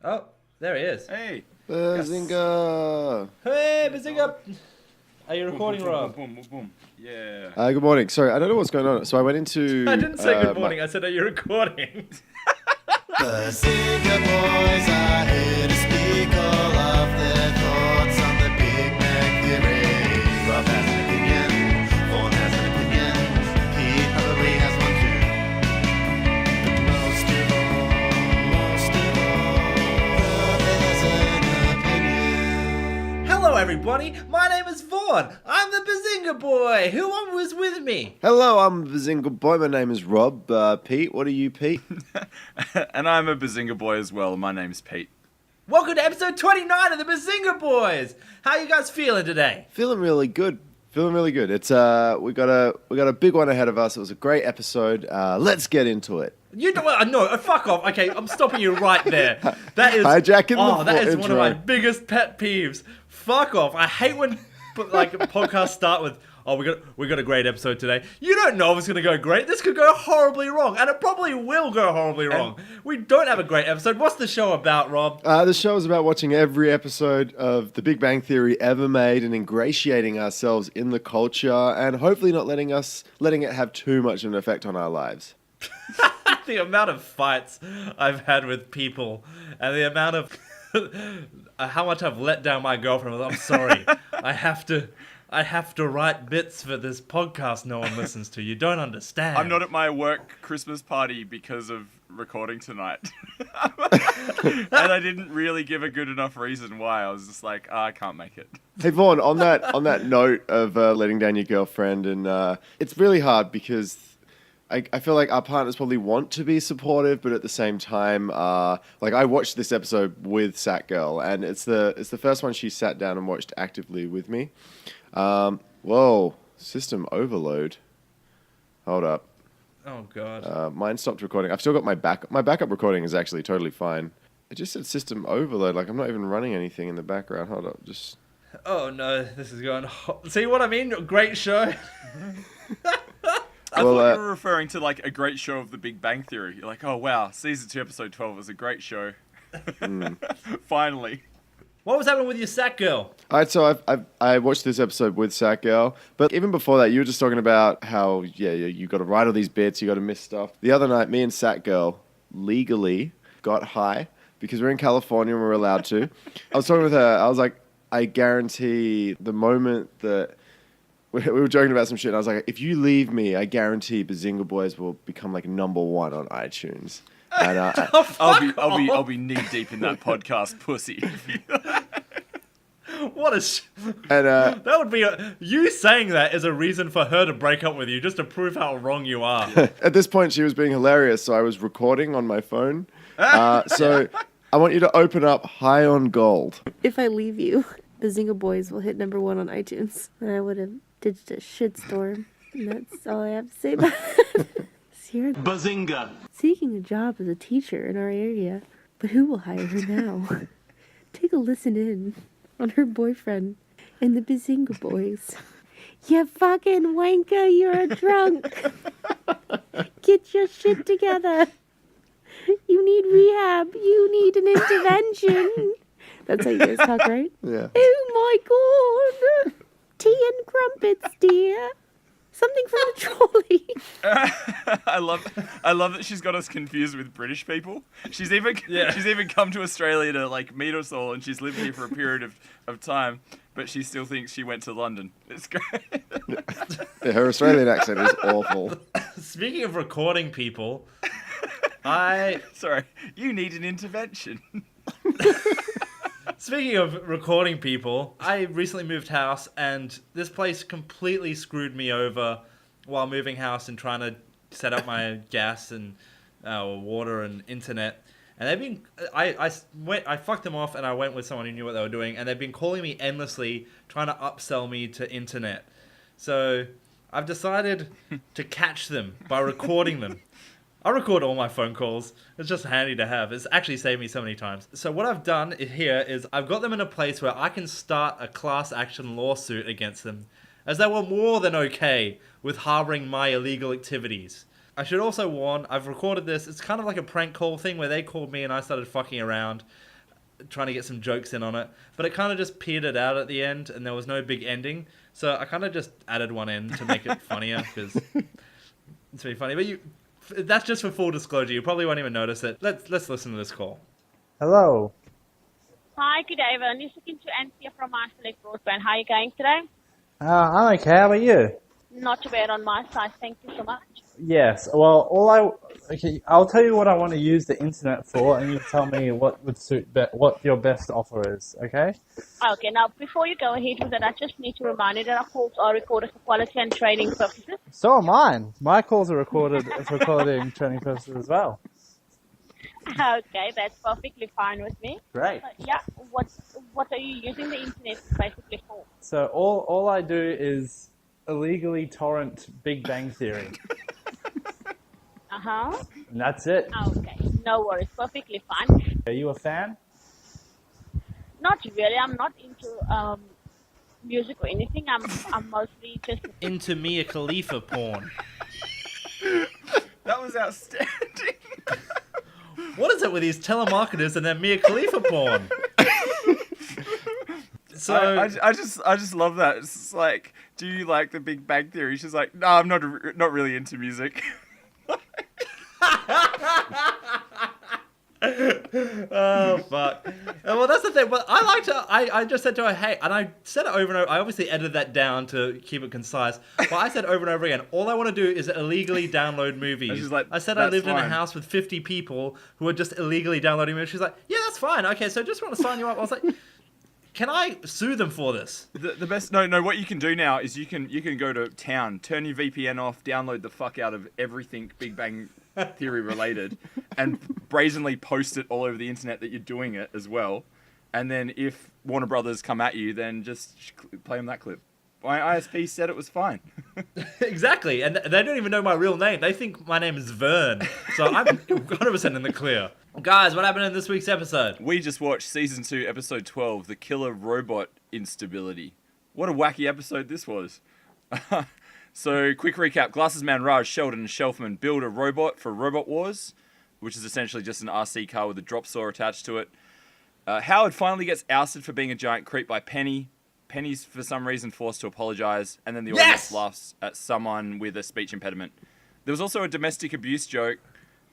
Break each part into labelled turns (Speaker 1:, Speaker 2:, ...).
Speaker 1: Oh, there he is.
Speaker 2: Hey.
Speaker 3: Bazinga!
Speaker 1: Hey, Bazinga! Are you recording,
Speaker 2: boom,
Speaker 1: Rob?
Speaker 2: Boom, boom, boom, boom. Yeah.
Speaker 3: Good morning. Sorry, I don't know what's going on. So I went into...
Speaker 1: I didn't say good morning. I said, are you recording?
Speaker 4: Bazinga boys are here to speak all of their thoughts on the Big Bang Theory. Rob has an opinion, Vorn has an opinion, Pete probably has one too. But most of all, Rob has an opinion.
Speaker 1: Hello, everybody. My name is Vorn. I'm the Bazinga boy. Who was with me?
Speaker 3: Hello, I'm a Bazinga boy. My name is Rob. Pete, what are you, Pete?
Speaker 2: And I'm a Bazinga boy as well. My name's Pete.
Speaker 1: Welcome to episode 29 of the Bazinga boys. How you guys feeling today?
Speaker 3: Feeling really good. It's we got a big one ahead of us. It was a great episode. Let's get into it.
Speaker 1: You don't no, fuck off. Okay, I'm stopping you right there. That is
Speaker 3: Hijacking the
Speaker 1: that is
Speaker 3: intro.
Speaker 1: one of my biggest pet peeves. Fuck off. I hate when podcasts start with, "Oh, we got a great episode today." You don't know if it's gonna go great. This could go horribly wrong, and it probably will go horribly wrong. We don't have a great episode. What's the show about, Rob?
Speaker 3: The show is about watching every episode of The Big Bang Theory ever made and ingratiating ourselves in the culture and hopefully not letting it have too much of an effect on our lives.
Speaker 1: The amount of fights I've had with people, and the amount of how much I've let down my girlfriend. I'm sorry. I have to write bits for this podcast no one listens to. You don't understand.
Speaker 2: I'm not at my work Christmas party because of recording tonight. And I didn't really give a good enough reason why. I was just like, I can't make it.
Speaker 3: Hey Vaughn, on that note of letting down your girlfriend, and it's really hard because I feel like our partners probably want to be supportive, but at the same time, like I watched this episode with Sac-Girl, and it's the first one she sat down and watched actively with me. Whoa, system overload. Hold up.
Speaker 1: Oh god.
Speaker 3: Mine stopped recording. I've still got my backup recording is actually totally fine. It just said system overload. Like I'm not even running anything in the background. Hold up, just.
Speaker 1: Oh no, this is going. See what I mean? Great show.
Speaker 2: I thought you were referring to like a great show of The Big Bang Theory. You're like, oh wow, season 2, episode 12 was a great show. Finally.
Speaker 1: What was happening with your Sac-Girl?
Speaker 3: All right, so I watched this episode with Sac-Girl, but even before that, you were just talking about how you got to write all these bits, you got to miss stuff. The other night, me and Sac-Girl legally got high because we're in California and we're allowed to. I was talking with her. I was like, I guarantee the moment that we were joking about some shit, and I was like, if you leave me, I guarantee Bazinga Boys will become like number 1 on iTunes. And
Speaker 2: I'll be knee deep in that podcast pussy.
Speaker 1: What that would be you saying that is a reason for her to break up with you, just to prove how wrong you are.
Speaker 3: At this point, she was being hilarious, so I was recording on my phone. So I want you to open up High on Gold.
Speaker 5: If I leave you, Bazinga Boys will hit number 1 on iTunes. And I would have ditched a shitstorm. And that's all I have to say about it. Here,
Speaker 4: Bazinga!
Speaker 5: seeking a job as a teacher in our area. But who will hire her now? Take a listen in on her boyfriend and the Bazinga Boys. You fucking wanker, you're a drunk. Get your shit together. You need rehab. You need an intervention. That's how you guys talk, right?
Speaker 3: Yeah.
Speaker 5: Oh my god. Tea and crumpets, dear. Something from the trolley.
Speaker 2: I love that she's got us confused with British people. She's even come to Australia to like meet us all, and she's lived here for a period of time, but she still thinks she went to London. It's great.
Speaker 3: Yeah, her Australian accent is awful.
Speaker 1: Speaking of recording people,
Speaker 2: Sorry, you need an intervention.
Speaker 1: Speaking of recording people, I recently moved house, and this place completely screwed me over while moving house and trying to set up my gas and water and internet. And they've been, I fucked them off, and I went with someone who knew what they were doing, and they've been calling me endlessly, trying to upsell me to internet. So I've decided to catch them by recording them. I record all my phone calls. It's just handy to have. It's actually saved me so many times. So what I've done here is I've got them in a place where I can start a class action lawsuit against them, as they were more than okay with harboring my illegal activities. I should also warn, I've recorded this. It's kind of like a prank call thing where they called me and I started fucking around. trying to get some jokes in on it. But it kind of just petered out at the end, and there was no big ending. So I kind of just added one in to make it funnier, because it's really funny. But that's just for full disclosure. You probably won't even notice it. Let's listen to this call.
Speaker 6: Hello.
Speaker 7: Hi, good day, everyone. You're speaking to Anthea from My Select Broadband. How are you going today?
Speaker 6: I'm okay. How about you?
Speaker 7: Not too bad on my side. Thank you so much.
Speaker 6: Yes. Well, I'll tell you what I want to use the internet for, and you tell me what would suit what your best offer is. Okay?
Speaker 7: Okay, now before you go ahead with that, I just need to remind you that our calls are recorded for quality and training purposes.
Speaker 6: So are mine. My calls are recorded for quality and training purposes as well.
Speaker 7: Okay, that's perfectly fine with me.
Speaker 6: Great.
Speaker 7: Yeah, what are you using the internet basically for?
Speaker 6: So all I do is illegally torrent Big Bang Theory.
Speaker 7: Uh-huh.
Speaker 6: And that's it.
Speaker 7: Okay, no worries. Perfectly fine.
Speaker 6: Are you a fan?
Speaker 7: Not really. I'm not into music or anything. I'm mostly just...
Speaker 1: Into Mia Khalifa porn.
Speaker 2: That was outstanding.
Speaker 1: What is it with these telemarketers and their Mia Khalifa porn? So
Speaker 2: I just love that. It's like, do you like the Big Bang Theory? She's like, no, I'm not really into music.
Speaker 1: Oh fuck. Well, that's the thing. But I just said to her, hey, and I said it over and over. I obviously edited that down to keep it concise. But I said over and over again, all I want to do is illegally download movies.
Speaker 2: And she's like,
Speaker 1: I said I lived in a
Speaker 2: fine.
Speaker 1: house with 50 people who are just illegally downloading movies. She's like, yeah, that's fine. Okay, so I just want to sign you up. I was like, can I sue them for this?
Speaker 2: The best no. What you can do now is you can go to town, turn your VPN off, download the fuck out of everything Big Bang Theory related, and brazenly post it all over the internet that you're doing it as well. And then if Warner Brothers come at you, then just play them that clip. My ISP said it was fine.
Speaker 1: Exactly, and they don't even know my real name. They think my name is Vern, so I'm 100% in the clear. Guys, what happened in this week's episode?
Speaker 2: We just watched Season 2, Episode 12, The Killer Robot Instability. What a wacky episode this was. So, quick recap. Glasses Man, Raj, Sheldon, and Shelfman build a robot for Robot Wars, which is essentially just an RC car with a drop saw attached to it. Howard finally gets ousted for being a giant creep by Penny. Penny's, for some reason, forced to apologize, and then the audience laughs at someone with a speech impediment. There was also a domestic abuse joke,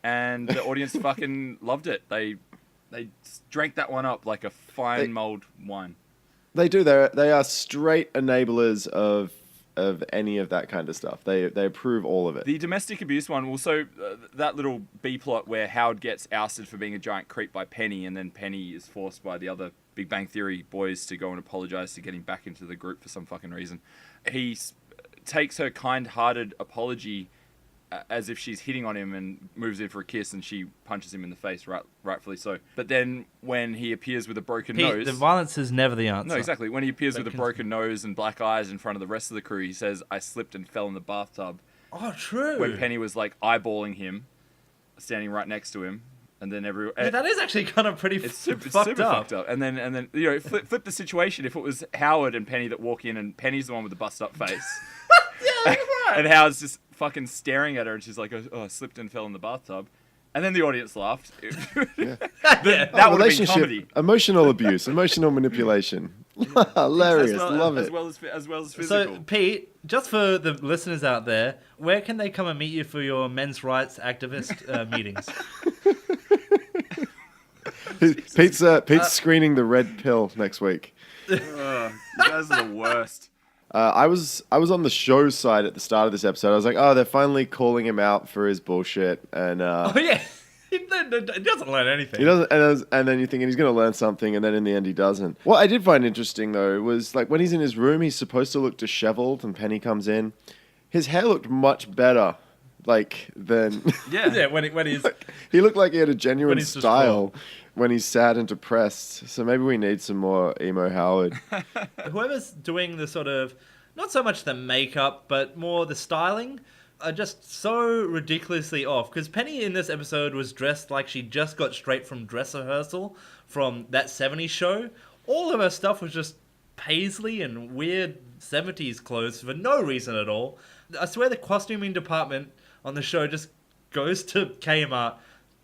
Speaker 2: and the audience fucking loved it. They drank that one up like a fine mulled wine.
Speaker 3: They do. They are straight enablers of any of that kind of stuff. They approve all of it.
Speaker 2: The domestic abuse one, also that little B plot where Howard gets ousted for being a giant creep by Penny, and then Penny is forced by the other Big Bang Theory boys to go and apologize to get him back into the group for some fucking reason. He takes her kind-hearted apology as if she's hitting on him and moves in for a kiss, and she punches him in the face, rightfully so. But then when he appears with a broken nose...
Speaker 1: The violence is never the answer.
Speaker 2: No, exactly. When he appears with a broken nose and black eyes in front of the rest of the crew, he says, I slipped and fell in the bathtub.
Speaker 1: Oh, true.
Speaker 2: When Penny was, like, eyeballing him, standing right next to him, and then everyone...
Speaker 1: Yeah, that is actually kind of pretty
Speaker 2: super
Speaker 1: fucked up.
Speaker 2: fucked up. And then you know, flip the situation. If it was Howard and Penny that walk in, and Penny's the one with the bust-up face...
Speaker 1: Yeah, that's right.
Speaker 2: And Howard's just fucking staring at her, and she's like, "Oh, I slipped and fell in the bathtub," and then the audience laughed. That would have been comedy.
Speaker 3: Emotional abuse, emotional manipulation. Hilarious, love it.
Speaker 2: As well as physical.
Speaker 1: So, Pete, just for the listeners out there, where can they come and meet you for your men's rights activist meetings?
Speaker 3: Pete's screening the red pill next week.
Speaker 2: You guys are the worst.
Speaker 3: I was on the show side at the start of this episode. I was like, oh, they're finally calling him out for his bullshit, and
Speaker 1: Oh yeah, he doesn't learn anything.
Speaker 3: he doesn't. And then you're thinking he's going to learn something, and then in the end he doesn't. What I did find interesting though was like when he's in his room, he's supposed to look disheveled, and Penny comes in. His hair looked much better, than
Speaker 1: Yeah, when he's
Speaker 3: he looked like he had a genuine
Speaker 1: he's
Speaker 3: style when he's sad and depressed. So maybe we need some more emo Howard.
Speaker 1: whoever's doing the sort of, not so much the makeup, but more the styling, are just so ridiculously off. Because Penny in this episode was dressed like she just got straight from dress rehearsal from that 70s show. All of her stuff was just paisley and weird 70s clothes for no reason at all. I swear the costuming department on the show just goes to Kmart,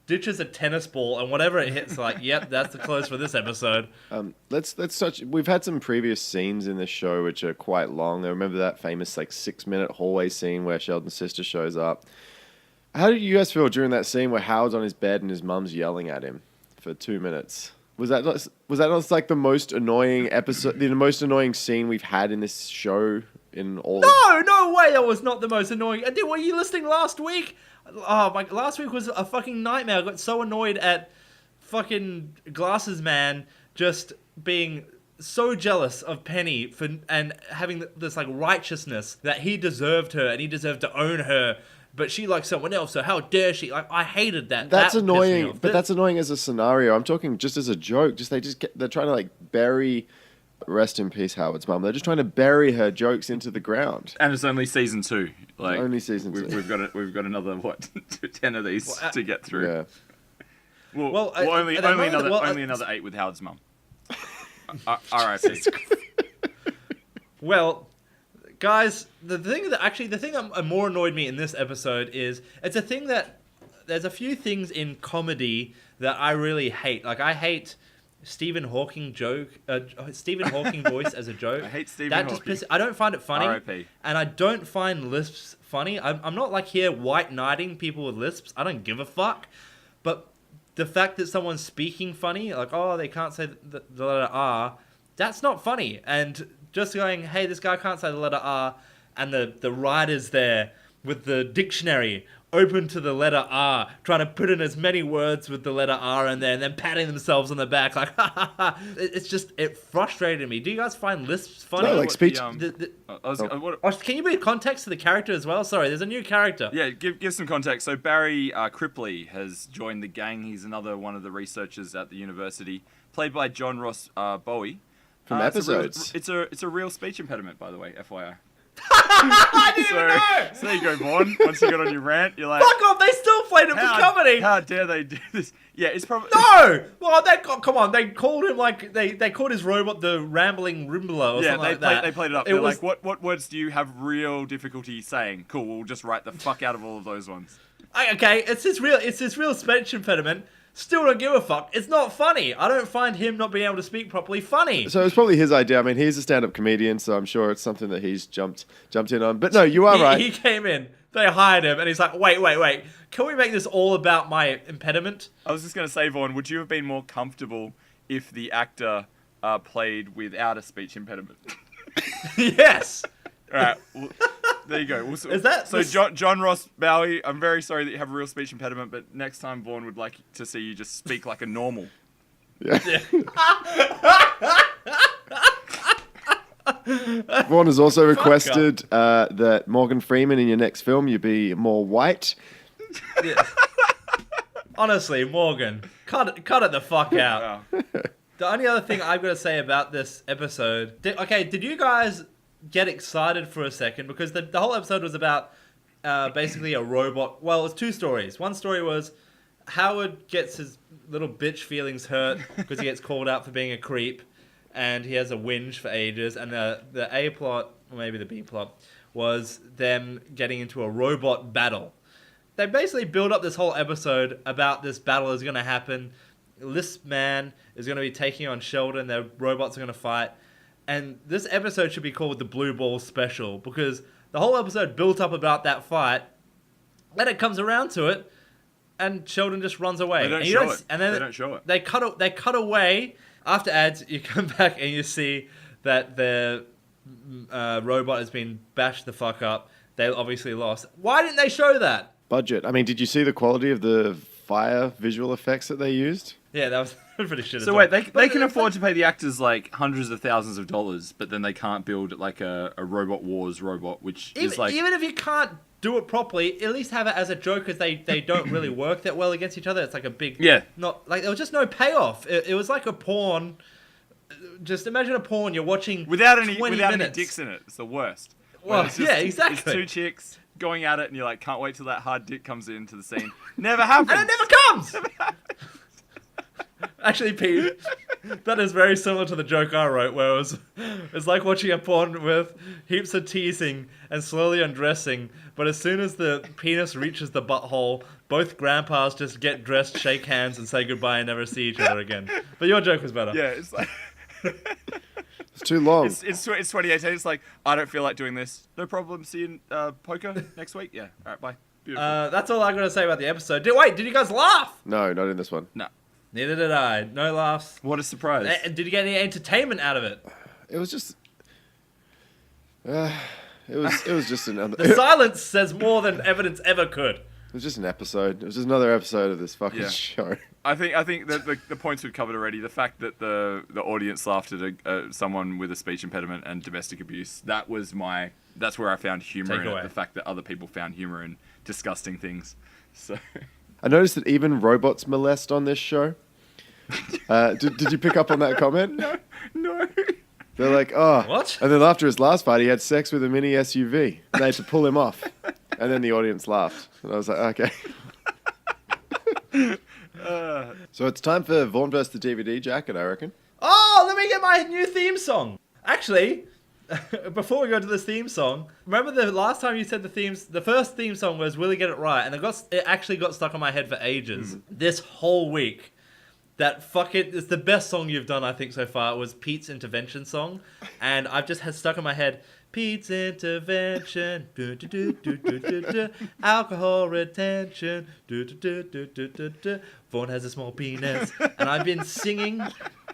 Speaker 1: ditches a tennis ball, and whatever it hits, like, yep, that's the close for this episode.
Speaker 3: Let's touch. We've had some previous scenes in this show which are quite long. I remember that famous 6-minute hallway scene where Sheldon's sister shows up. How did you guys feel during that scene where Howard's on his bed and his mum's yelling at him for 2 minutes? Was that not like the most annoying episode, the most annoying scene we've had in this show in all?
Speaker 1: No way, that was not the most annoying. Were you listening last week? Oh my! Last week was a fucking nightmare. I got so annoyed at fucking Glasses Man just being so jealous of Penny and having this like righteousness that he deserved her and he deserved to own her, but she likes someone else. So how dare she? Like, I hated that.
Speaker 3: That's
Speaker 1: that
Speaker 3: annoying. But that's annoying as a scenario. I'm talking just as a joke. They're trying to like bury. Rest in peace, Howard's mum. They're just trying to bury her jokes into the ground.
Speaker 2: And it's only season 2. Like
Speaker 3: only season 2.
Speaker 2: We've got another 10 of these to get through.
Speaker 3: Yeah.
Speaker 2: Only another 8 with Howard's mum. R.I.P.
Speaker 1: Well, guys, the thing that more annoyed me in this episode is it's a thing that there's a few things in comedy that I really hate. Like, I hate Stephen Hawking voice as a joke.
Speaker 2: I hate Stephen Hawking.
Speaker 1: I don't find it funny.
Speaker 2: R.I.P.
Speaker 1: And I don't find lisps funny. I'm not like here white knighting people with lisps. I don't give a fuck. But the fact that someone's speaking funny, like, oh, they can't say the letter R, that's not funny. And just going, hey, this guy can't say the letter R, and the writer's there with the dictionary open to the letter R, trying to put in as many words with the letter R in there, and then patting themselves on the back like, ha ha ha. It frustrated me. Do you guys find lisps funny?
Speaker 3: No, like speech.
Speaker 1: Can you put context to the character as well? Sorry, there's a new character.
Speaker 2: Yeah, give some context. So Barry Cripley has joined the gang. He's another one of the researchers at the university, played by John Ross Bowie.
Speaker 3: From episodes.
Speaker 2: It's a real speech impediment, by the way, FYI.
Speaker 1: I didn't even know!
Speaker 2: So there you go, Vorn. Once you got on your rant, you're like,
Speaker 1: fuck off, they still played it for comedy!
Speaker 2: How dare they do this? Yeah, it's probably...
Speaker 1: No! Well, come on, they called him like, they called his robot the Rambling Rimbler or something like that.
Speaker 2: They played it up. They're like, what words do you have real difficulty saying? Cool, we'll just write the fuck out of all of those ones.
Speaker 1: Okay, it's his real speech impediment. Still don't give a fuck. It's not funny. I don't find him not being able to speak properly funny.
Speaker 3: So it's probably his idea. I mean, he's a stand-up comedian, so I'm sure it's something that he's jumped in on. But no, you are right.
Speaker 1: He came in. They hired him, and he's like, wait. Can we make this all about my impediment?
Speaker 2: I was just going to say, Vorn, would you have been more comfortable if the actor played without a speech impediment?
Speaker 1: Yes.
Speaker 2: All right. Well, there you go. John Ross Bowie, I'm very sorry that you have a real speech impediment, but next time Vorn would like to see you just speak like a normal.
Speaker 3: Yeah. Vorn has also requested that Morgan Freeman in your next film, you be more white.
Speaker 1: Yeah. Honestly, Morgan, cut it the fuck out.
Speaker 2: Yeah.
Speaker 1: The only other thing I've got to say about this episode... Did you guys get excited for a second? Because the whole episode was about basically a robot... Well, it's 2 stories. One story was Howard gets his little bitch feelings hurt because he gets called out for being a creep, and he has a whinge for ages. And the A plot, or maybe the B plot, was them getting into a robot battle. They basically build up this whole episode about this battle is going to happen. Lisp Man is going to be taking on Sheldon. Their robots are going to fight. And this episode should be called the Blue Ball Special, because the whole episode built up about that fight. Then it comes around to it, and Sheldon just runs away.
Speaker 2: They don't show it.
Speaker 1: And then
Speaker 2: they don't show it.
Speaker 1: They cut away. After ads, you come back and you see that the robot has been bashed the fuck up. They obviously lost. Why didn't they show that?
Speaker 3: Budget. I mean, did you see the quality of the fire visual effects that they used?
Speaker 1: Yeah, that was pretty shit.
Speaker 2: So wait, they can afford to pay the actors like hundreds of thousands of dollars, but then they can't build like a Robot Wars robot, which is like...
Speaker 1: Even if you can't do it properly, at least have it as a joke, because they don't really work that well against each other. It's like a big...
Speaker 2: Yeah.
Speaker 1: Not like there was just no payoff. It was like a porn. Just imagine a porn you're watching
Speaker 2: without any
Speaker 1: minutes.
Speaker 2: dicks in it. It's the worst.
Speaker 1: Well, yeah, exactly.
Speaker 2: It's 2 chicks going at it, and you're like, can't wait till that hard dick comes into the scene. Never happens.
Speaker 1: And it never comes! Actually, Pete, That is very similar to the joke I wrote, where it's like watching a porn with heaps of teasing and slowly undressing, but as soon as the penis reaches the butthole, both grandpas just get dressed, shake hands, and say goodbye and never see each other again. But your joke was better.
Speaker 2: Yeah, it's like...
Speaker 3: It's too long.
Speaker 2: It's 2018. It's like, I don't feel like doing this. No problem. See you in poker next week. Yeah. All right. Bye. Beautiful.
Speaker 1: That's all I got to say about the episode. Did you guys laugh?
Speaker 3: No, not in this one.
Speaker 2: No.
Speaker 1: Neither did I. No laughs.
Speaker 2: What a surprise.
Speaker 1: Did you get any entertainment out of it?
Speaker 3: It was just. It was just another.
Speaker 1: The silence says more than evidence ever could.
Speaker 3: It was just an episode. It was just another episode of this fucking show.
Speaker 2: I think that the points we've covered already. The fact that the audience laughed at someone with a speech impediment and domestic abuse. That's where I found humor in it. The fact that other people found humor in disgusting things. So.
Speaker 3: I noticed that even robots molest on this show. Did you pick up on that comment?
Speaker 2: No.
Speaker 3: They're like, oh.
Speaker 1: What?
Speaker 3: And then after his last fight, he had sex with a mini SUV. They had to pull him off. And then the audience laughed. And I was like, okay. So it's time for Vorn vs. the DVD jacket, I reckon.
Speaker 1: Oh, let me get my new theme song. Actually, before we go to this theme song, remember the last time you said the first theme song was Will He Get It Right? And it actually got stuck on my head for ages. This whole week. It's the best song you've done, I think, so far. It was Pete's intervention song. And I've just had stuck in my head, Pete's intervention, alcohol retention, Vorn has a small penis. And I've been singing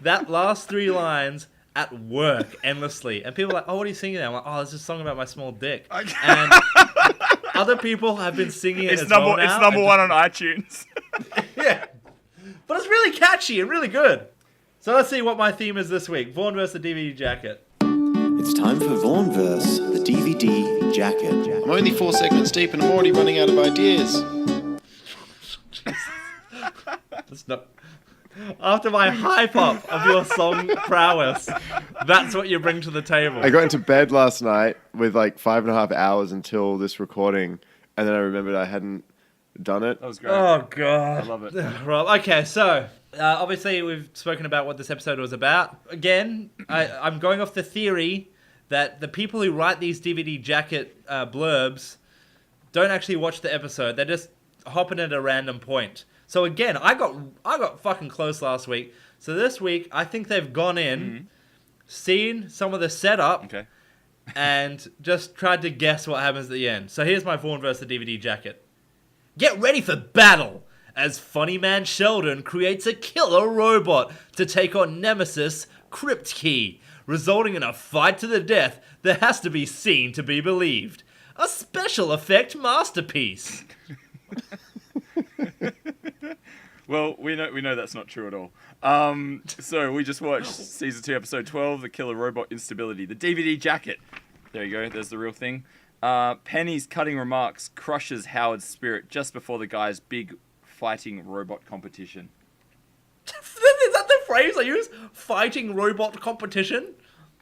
Speaker 1: that last 3 lines at work endlessly. And people are like, oh, what are you singing there? I'm like, oh, it's a song about my small dick. And other people have been singing it as well now.
Speaker 2: It's number 1 on iTunes.
Speaker 1: Yeah. But it's really catchy and really good. So let's see what my theme is this week. Vorn vs. the DVD jacket.
Speaker 4: It's time for Vorn vs. the DVD jacket. I'm only 4 segments deep and I'm already running out of ideas.
Speaker 1: That's not... After my hype up of your song prowess, that's what you bring to the table.
Speaker 3: I got into bed last night with like 5.5 hours until this recording. And then I remembered I hadn't done it.
Speaker 2: That was great.
Speaker 1: Oh, God.
Speaker 2: I love it.
Speaker 1: Rob, okay, so obviously we've spoken about what this episode was about. Again, I'm going off the theory that the people who write these DVD jacket blurbs don't actually watch the episode. They're just hopping at a random point. So again, I got fucking close last week. So this week, I think they've gone in, seen some of the setup, and just tried to guess what happens at the end. So here's my Vorn vs. the DVD jacket. Get ready for battle as funny man Sheldon creates a killer robot to take on Nemesis Crypt Key, resulting in a fight to the death that has to be seen to be believed. A special effect masterpiece.
Speaker 2: Well, we know that's not true at all. So we just watched season 2, episode 12, the killer robot instability, the DVD jacket. There you go. There's the real thing. Penny's cutting remarks crushes Howard's spirit just before the guy's big fighting robot competition.
Speaker 1: Is that the phrase I use? Fighting robot competition?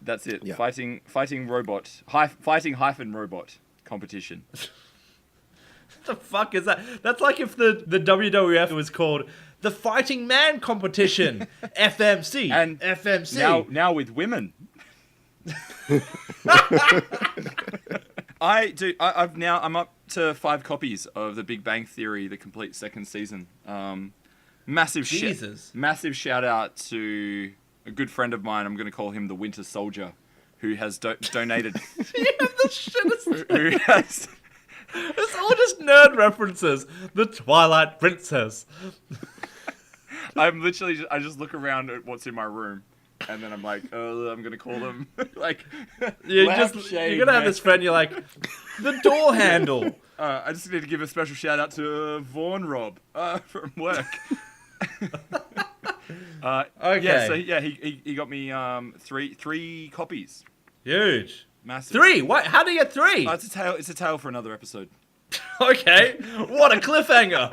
Speaker 2: That's it.
Speaker 3: Yeah.
Speaker 2: Fighting robot. Fighting robot competition.
Speaker 1: What the fuck is that? That's like if the WWF was called the Fighting Man Competition. FMC.
Speaker 2: And
Speaker 1: FMC.
Speaker 2: Now with women. I'm up to 5 copies of The Big Bang Theory, the complete second season. Massive shout out to a good friend of mine. I'm going to call him the Winter Soldier, who has donated.
Speaker 1: You have the shittest
Speaker 2: who has.
Speaker 1: It's all just nerd references. The Twilight Princess.
Speaker 2: I'm literally I just look around at what's in my room. And then I'm like, oh, I'm going to call them, like,
Speaker 1: you're going to have this friend, you're like, the door handle.
Speaker 2: I just need to give a special shout out to Vorn Rob from work.
Speaker 1: Okay.
Speaker 2: Yeah, so yeah, he got me three copies.
Speaker 1: Huge.
Speaker 2: Massive.
Speaker 1: 3? What? How do you get 3?
Speaker 2: It's a tale for another episode.
Speaker 1: Okay. What a cliffhanger.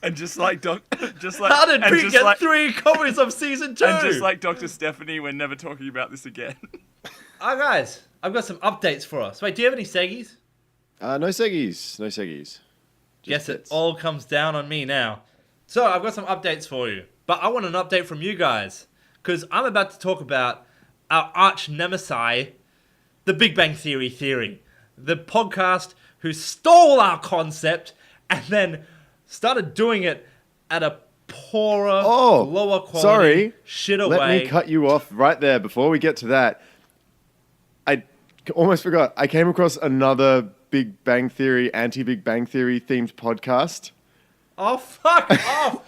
Speaker 2: And just like
Speaker 1: how did Pete get 3 copies of season 2?
Speaker 2: And just like Dr. Stephanie, we're never talking about this again.
Speaker 1: Alright, guys, I've got some updates for us. Wait, do you have any seggies?
Speaker 3: No seggies.
Speaker 1: Guess it all comes down on me now. So I've got some updates for you. but I want an update from you guys. Because I'm about to talk about our arch nemesis, the Big Bang Theory. The podcast who stole our concept and then started doing it at a poorer, lower quality,
Speaker 3: sorry.
Speaker 1: shit away.
Speaker 3: Let me cut you off right there before we get to that. I almost forgot. I came across another Big Bang Theory, anti-Big Bang Theory themed podcast.
Speaker 1: Oh, fuck off.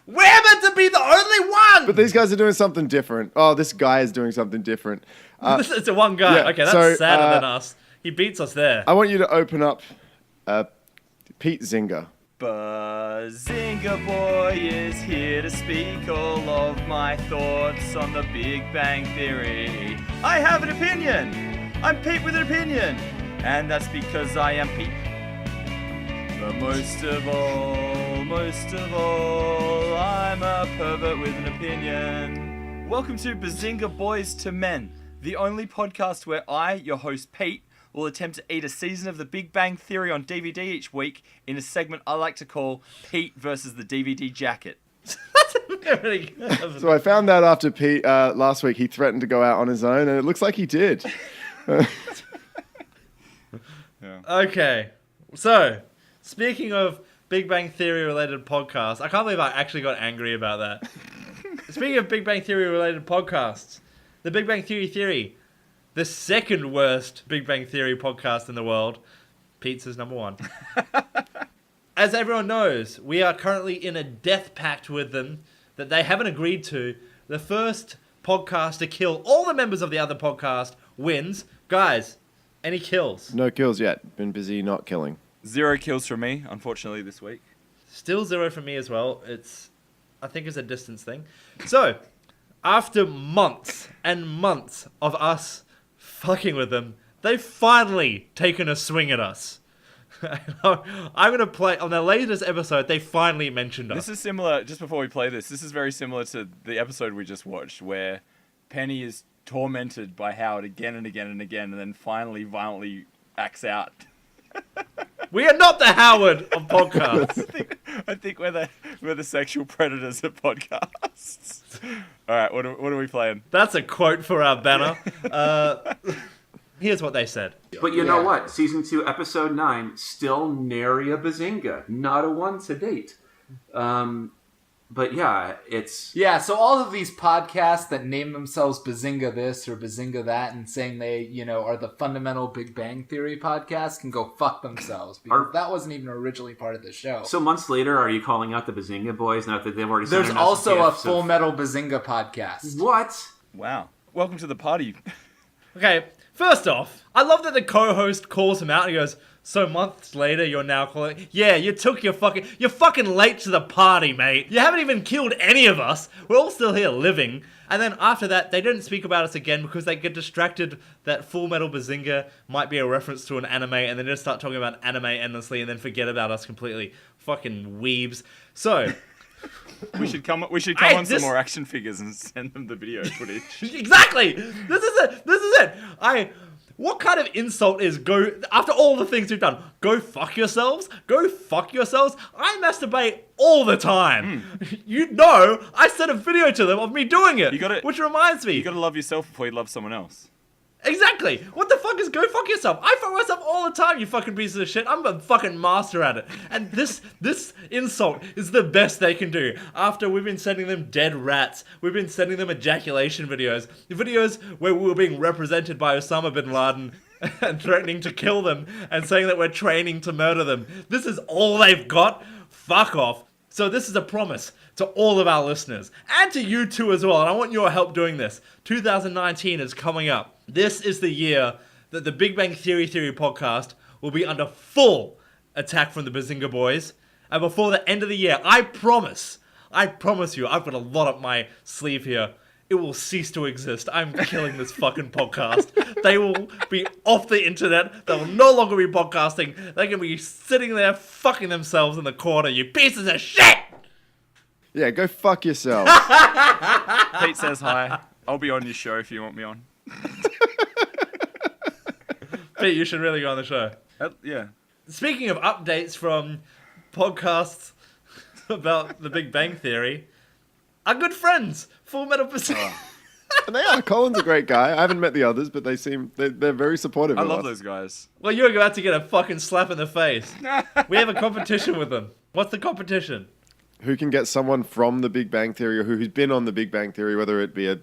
Speaker 1: We're meant to be the only one!
Speaker 3: But these guys are doing something different. Oh, this guy is doing something different.
Speaker 1: It's a one guy.
Speaker 3: yeah,
Speaker 1: Okay, that's
Speaker 3: so,
Speaker 1: sadder than us. He beats us there.
Speaker 3: I want you to open up Pete Zinga.
Speaker 2: Bazinga Boy is here to speak all of my thoughts on the Big Bang Theory. I have an opinion. I'm Pete with an opinion. And that's because I am Pete. But most of all, I'm a pervert with an opinion. Welcome to Bazinga Boys to Men, the only podcast where I, your host Pete, will attempt to eat a season of the Big Bang Theory on DVD each week in a segment I like to call Pete versus the DVD Jacket.
Speaker 3: So I found that after Pete last week, he threatened to go out on his own, and it looks like he did.
Speaker 1: Okay, so speaking of Big Bang Theory related podcasts, I can't believe I actually got angry about that. Speaking of Big Bang Theory related podcasts, the Big Bang Theory, the second worst Big Bang Theory podcast in the world, Pizza's number one. As everyone knows, we are currently in a death pact with them that they haven't agreed to. The first podcast to kill all the members of the other podcast wins. Guys, any kills?
Speaker 3: No kills yet. Been busy not killing.
Speaker 2: 0 kills from me, unfortunately, this week.
Speaker 1: Still 0 for me as well. I think it's a distance thing. So, after months and months of us fucking with them, they've finally taken a swing at us. I'm going to play, on their latest episode, they finally mentioned us.
Speaker 2: This is similar, just before we play this is very similar to the episode we just watched, where Penny is tormented by Howard again and again and again, and then finally violently acts out.
Speaker 1: We are not the Howard of podcasts.
Speaker 2: I think we're the sexual predators of podcasts. All right, what are we playing?
Speaker 1: That's a quote for our banner. Here's what they said.
Speaker 8: But you know what? Season 2, Episode 9, still nary a bazinga. Not a one to date. But yeah, it's...
Speaker 9: Yeah, so all of these podcasts that name themselves Bazinga this or Bazinga that and saying they, are the fundamental Big Bang Theory podcast can go fuck themselves because that wasn't even originally part of the show.
Speaker 8: So months later, are you calling out the Bazinga Boys now that they've already sent
Speaker 9: There's
Speaker 8: us
Speaker 9: also a
Speaker 8: gifts
Speaker 9: Full
Speaker 8: of...
Speaker 9: Metal Bazinga podcast.
Speaker 8: What?
Speaker 2: Wow. Welcome to the party.
Speaker 1: Okay, first off, I love that the co-host calls him out and he goes, so months later, you're now calling... Yeah, you're fucking late to the party, mate. You haven't even killed any of us. We're all still here living. And then after that, they didn't speak about us again because they get distracted that Full Metal Bazinga might be a reference to an anime and then just start talking about anime endlessly and then forget about us completely. Fucking weebs. So...
Speaker 2: We should come on some more action figures and send them the video footage.
Speaker 1: Exactly! This is it! What kind of insult is after all the things we've done, go fuck yourselves? Go fuck yourselves? I masturbate all the time. I sent a video to them of me doing it. Which reminds me.
Speaker 2: You gotta love yourself before you love someone else.
Speaker 1: Exactly. What the fuck is go fuck yourself? I fuck myself all the time, you fucking pieces of shit. I'm a fucking master at it. And this insult is the best they can do. After we've been sending them dead rats, we've been sending them ejaculation videos where we were being represented by Osama bin Laden and threatening to kill them and saying that we're training to murder them. This is all they've got? Fuck off. So this is a promise to all of our listeners and to you too as well. And I want your help doing this. 2019 is coming up. This is the year that the Big Bang Theory podcast will be under full attack from the Bazinga Boys. And before the end of the year, I promise you, I've got a lot up my sleeve here. It will cease to exist. I'm killing this fucking podcast. They will be off the internet. They will no longer be podcasting. They're going to be sitting there fucking themselves in the corner, you pieces of shit!
Speaker 3: Yeah, go fuck yourself.
Speaker 2: Pete says hi. I'll be on your show if you want me on.
Speaker 1: Pete, you should really go on the show.
Speaker 2: Yeah.
Speaker 1: Speaking of updates from podcasts about the Big Bang Theory, are good friends. Full Metal Bazinga.
Speaker 3: And they are. Colin's a great guy. I haven't met the others, but they're very supportive
Speaker 2: I
Speaker 3: of
Speaker 2: love
Speaker 3: us.
Speaker 2: those guys.
Speaker 1: Well, you're about to get a fucking slap in the face. We have a competition with them. What's the competition?
Speaker 3: Who can get someone from the Big Bang Theory or who's been on the Big Bang Theory, whether it be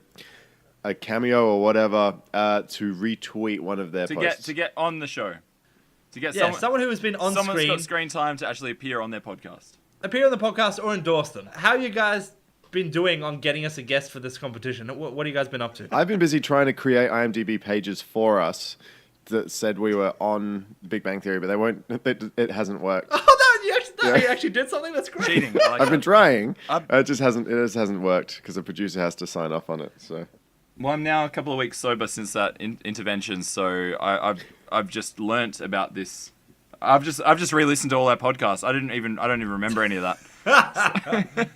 Speaker 3: a cameo or whatever, to retweet one of their posts.
Speaker 2: To get on the show. To get
Speaker 1: someone who has been on
Speaker 2: someone's
Speaker 1: screen.
Speaker 2: got screen time to actually appear on their podcast.
Speaker 1: Appear on the podcast or endorse them. How you guys been doing on getting us a guest for this competition? What have you guys been up to?
Speaker 3: I've been busy trying to create IMDb pages for us that said we were on Big Bang Theory, but they won't. It hasn't worked.
Speaker 1: Oh, you actually did something? That's great.
Speaker 2: Cheating. I like
Speaker 3: I've been
Speaker 2: that.
Speaker 3: trying. It just hasn't worked because the producer has to sign off on it. So.
Speaker 2: Well, I'm now a couple of weeks sober since that intervention, so I've just learnt about this. I've just re-listened to all our podcasts. I don't even remember any of that.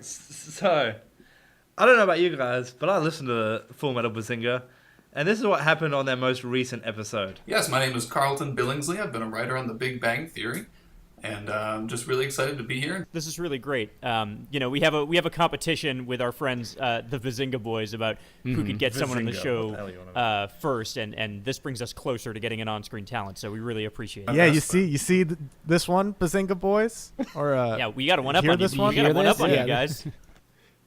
Speaker 1: So, I don't know about you guys, but I listened to Full Metal Bazinga, and this is what happened on their most recent episode.
Speaker 10: Yes, my name is Carlton Billingsley. I've been a writer on The Big Bang Theory, and I'm just really excited to be here.
Speaker 11: This is really great. We have a competition with our friends, the Bazinga Boys, about who could get someone on the show first, and this brings us closer to getting an on-screen talent. So we really appreciate it.
Speaker 12: Yeah, you see this one, Bazinga Boys, or
Speaker 11: yeah, we got one up
Speaker 12: hear
Speaker 11: on you.
Speaker 12: this one?
Speaker 11: We got one up on
Speaker 12: Yeah.
Speaker 11: you guys.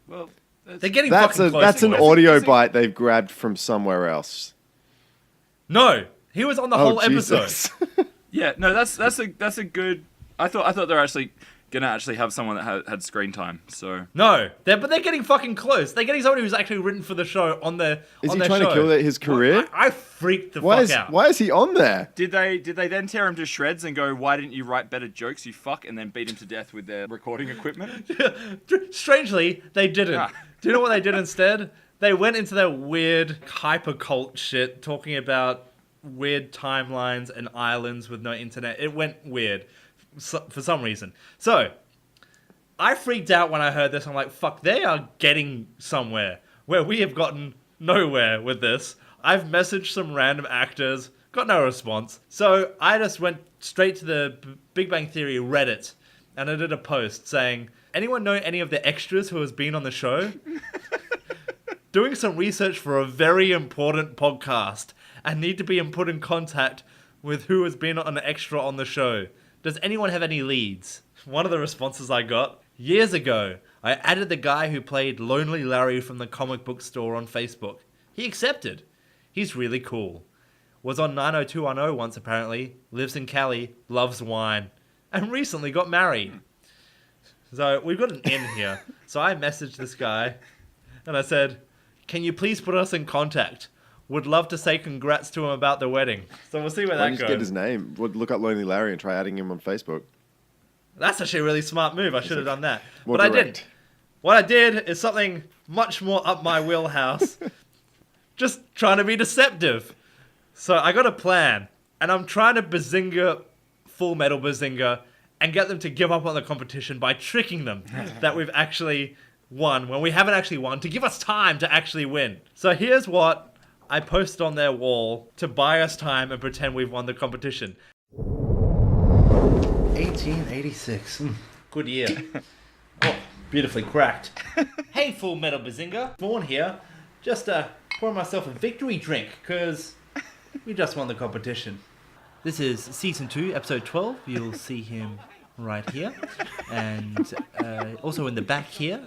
Speaker 2: Well,
Speaker 1: They're getting
Speaker 3: That's
Speaker 1: fucking close.
Speaker 3: that's an audio bite they've grabbed from somewhere else.
Speaker 1: No, he was on the whole episode.
Speaker 2: yeah, no, that's a good. I thought they're actually gonna have someone that had screen time. So
Speaker 1: No, they're getting fucking close. They're getting someone who's actually written for the show on their
Speaker 3: Is
Speaker 1: on
Speaker 3: he
Speaker 1: their
Speaker 3: trying
Speaker 1: show.
Speaker 3: to kill his career?
Speaker 1: I freaked the fuck out.
Speaker 3: Why is he on there?
Speaker 2: did they then tear him to shreds and go, "Why didn't you write better jokes, you fuck?" and then beat him to death with their recording equipment?
Speaker 1: Strangely, they didn't.
Speaker 2: Ah.
Speaker 1: Do you know what they did instead? They went into their weird hyper-cult shit, talking about weird timelines and islands with no internet. It went weird for some reason. So, I freaked out when I heard this. I'm like, fuck, they are getting somewhere where we have gotten nowhere with this. I've messaged some random actors, got no response. So, I just went straight to the Big Bang Theory Reddit, and I did a post saying, anyone know any of the extras who has been on the show? Doing some research for a very important podcast and need to be put in contact with who has been an extra on the show. Does anyone have any leads? One of the responses I got, years ago, I added the guy who played Lonely Larry from the comic book store on Facebook. He accepted. He's really cool. Was on 90210 once apparently, lives in Cali, loves wine, and recently got married. So we've got an in here. So I messaged this guy and I said, can you please put us in contact? Would love to say congrats to him about the wedding. So we'll see where
Speaker 3: Why
Speaker 1: that
Speaker 3: don't you
Speaker 1: goes.
Speaker 3: just get his name? Would look up Lonely Larry and try adding him on Facebook.
Speaker 1: That's actually a really smart move. I should have done that.
Speaker 3: More
Speaker 1: But I
Speaker 3: direct.
Speaker 1: didn't. What I did is something much more up my wheelhouse. Just trying to be deceptive. So I got a plan. And I'm trying to Bazinga Full Metal Bazinga and get them to give up on the competition by tricking them that we've actually won when we haven't actually won, to give us time to actually win. So here's what I posted on their wall to buy us time and pretend we've won the competition. 1886. Good year. Oh, beautifully cracked. Hey, Full Metal Bazinga. Vorn here. Just pouring myself a victory drink, because we just won the competition. This is Season 2, Episode 12. You'll see him right here. And also in the back here,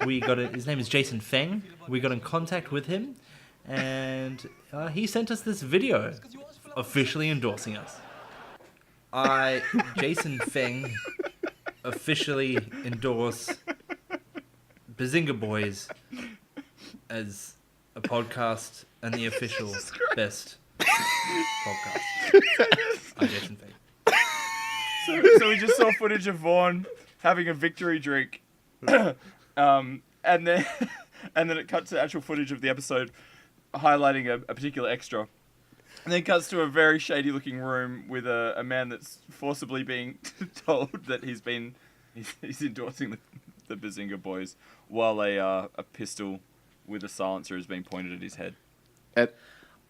Speaker 1: his name is Jason Feng. We got in contact with him, and he sent us this video officially endorsing us. Jason Feng, officially endorse Bazinga Boys as a podcast and the official best podcast. I'm Jason Feng.
Speaker 2: So we just saw footage of Vorn having a victory drink, and then it cuts to actual footage of the episode highlighting a particular extra, and then it cuts to a very shady looking room with a man that's forcibly being told that he's endorsing the Bazinga Boys while a pistol with a silencer is being pointed at his head.
Speaker 1: I'm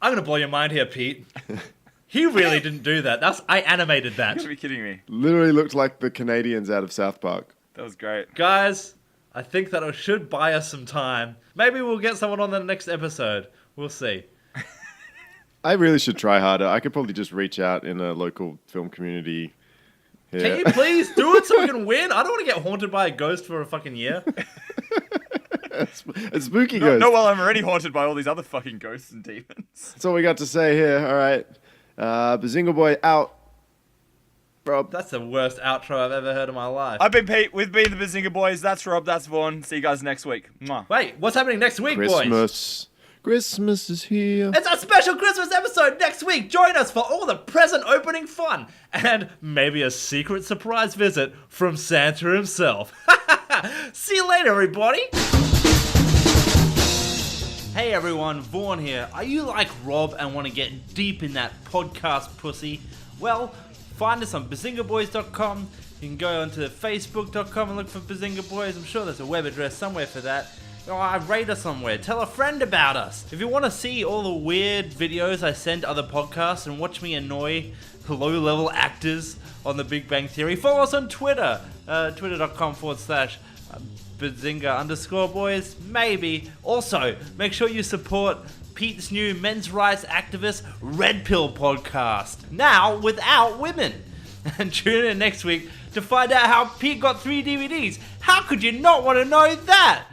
Speaker 1: gonna blow your mind here, Pete. He really didn't do that. I animated that.
Speaker 2: You gotta be kidding me.
Speaker 3: Literally looked like the Canadians out of South Park.
Speaker 2: That was great.
Speaker 1: Guys, I think that it should buy us some time. Maybe we'll get someone on the next episode. We'll see.
Speaker 3: I really should try harder. I could probably just reach out in a local film community. Here.
Speaker 1: Can you please do it so we can win? I don't want to get haunted by a ghost for a fucking year.
Speaker 3: A spooky ghost.
Speaker 2: No, well, I'm already haunted by all these other fucking ghosts and demons.
Speaker 3: That's all we got to say here. All right. Bazinga Boy out. Rob.
Speaker 1: That's the worst outro I've ever heard in my life.
Speaker 2: I've been Pete. With me, the Bazinga Boys. That's Rob. That's Vorn. See you guys next week. Mwah.
Speaker 1: Wait, what's happening next week, boys?
Speaker 3: Christmas is here.
Speaker 1: It's a special Christmas episode next week. Join us for all the present opening fun and maybe a secret surprise visit from Santa himself. See you later, everybody. Hey everyone, Vorn here. Are you like Rob and want to get deep in that podcast pussy? Well, find us on bazingaboys.com. You can go onto facebook.com and look for Bazinga Boys. I'm sure there's a web address somewhere for that. Or rate us somewhere. Tell a friend about us. If you want to see all the weird videos I send to other podcasts and watch me annoy low-level actors on The Big Bang Theory, follow us on Twitter. Twitter.com/Bazinga_boys. Maybe. Also, make sure you support Pete's new men's rights activist Red Pill podcast. Now without women. And tune in next week to find out how Pete got 3 DVDs. How could you not want to know that?